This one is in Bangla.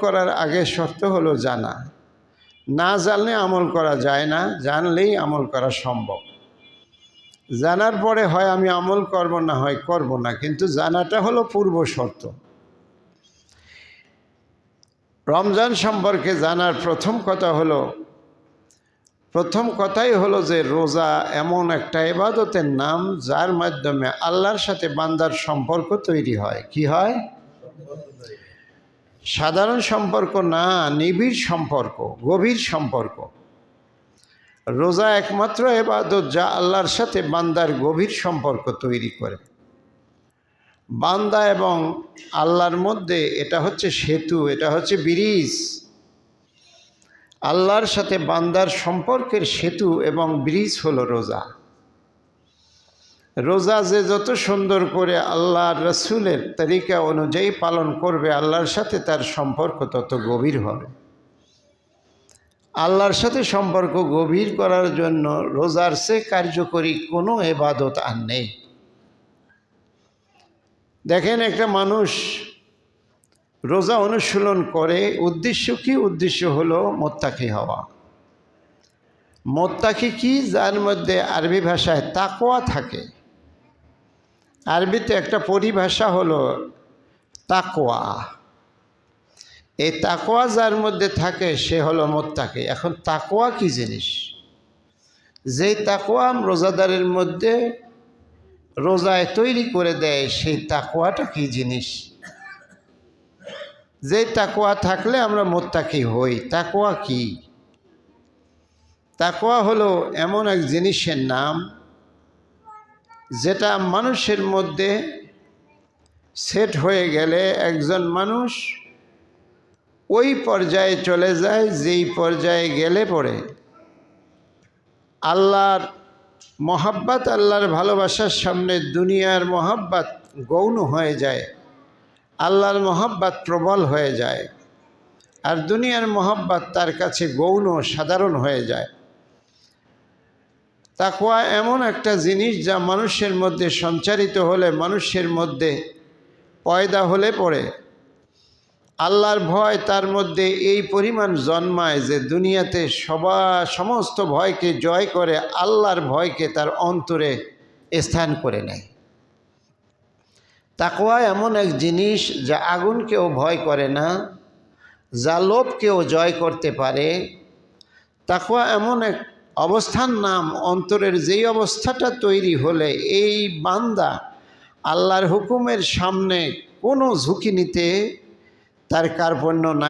করার আগে শর্ত হলো জানা। না জানলে আমল করা যায় না, জানলেই আমল করা সম্ভব। জানার পরে হয় আমি আমল করব, না হয় করব না, কিন্তু জানাটা হলো পূর্ব শর্ত। রমজান সম্পর্কে জানার প্রথম কথাই হলো যে রোজা এমন একটা ইবাদতের নাম যার মাধ্যমে আল্লাহর সাথে বান্দার সম্পর্ক তৈরি হয়। কি হয়? সাধারণ সম্পর্ক না, নিবিড় সম্পর্ক, গভীর সম্পর্ক। রোজা একমাত্র ইবাদত যা আল্লাহর সাথে বান্দার গভীর সম্পর্ক তৈরি করে। বান্দা এবং আল্লাহর মধ্যে এটা হচ্ছে সেতু, এটা হচ্ছে ব্রিজ। আল্লাহর সাথে বান্দার সম্পর্কের সেতু এবং ব্রিজ হলো রোজা। রোজা যে যত সুন্দর করে আল্লাহর রসুলের তরিকা অনুযায়ী পালন করবে, আল্লাহর সাথে তার সম্পর্ক তত গভীর হবে। আল্লাহর সাথে সম্পর্ক গভীর করার জন্য রোজার চেয়ে কার্যকরী কোনো ইবাদত আর নেই। দেখেন, একটা মানুষ রোজা অনুশীলন করে, উদ্দেশ্য কি? উদ্দেশ্য হলো মোত্তাকি হওয়া। মোত্তাকি কি? যার মধ্যে আরবি ভাষায় তাকওয়া থাকে। আরবিতে একটা পরিভাষা হলো তাকওয়া। এই তাকওয়া যার মধ্যে থাকে সে হলো মোত্তাকি। এখন তাকওয়া কি জিনিস? যেই তাকওয়া রোজাদারের মধ্যে রোজায় তৈরি করে দেয়, সেই তাকওয়াটা কি জিনিস? যেই তাকওয়া থাকলে আমরা মোত্তাকি হই। তাকওয়া কি? তাকওয়া হলো এমন এক জিনিসের নাম যেটা মানুষের মধ্যে সেট হয়ে গেলে একজন মানুষ ওই পর্যায়ে চলে যায়, যেই পর্যায়ে গেলে পরে আল্লাহর মহাব্বত, আল্লাহর ভালোবাসার সামনে দুনিয়ার মহাব্বত গৌণ হয়ে যায়, আল্লাহর মহাব্বত প্রবল হয়ে যায়, আর দুনিয়ার মহাব্বত তার কাছে গৌণ সাধারণ হয়ে যায়। তাকওয়া এমন একটা জিনিস যা মানুষের মধ্যে সঞ্চারিত হলে, মানুষের মধ্যে পয়দা হলে পরে আল্লাহর ভয় তার মধ্যে এই পরিমাণ জন্মায় যে দুনিয়াতে সমস্ত ভয়কে জয় করে আল্লাহর ভয়কে তার অন্তরে স্থান করে নেয়। তাকওয়া এমন এক জিনিস যা আগুনকেও ভয় করে না, যা লোভকেও জয় করতে পারে। তাকওয়া এমন এক অবস্থান নাম, অন্তরের যেই অবস্থাটা তৈরি হলে এই বান্দা আল্লাহর হুকুমের সামনে কোনো ঝুঁকি নিতে তার কার্পণ্য না।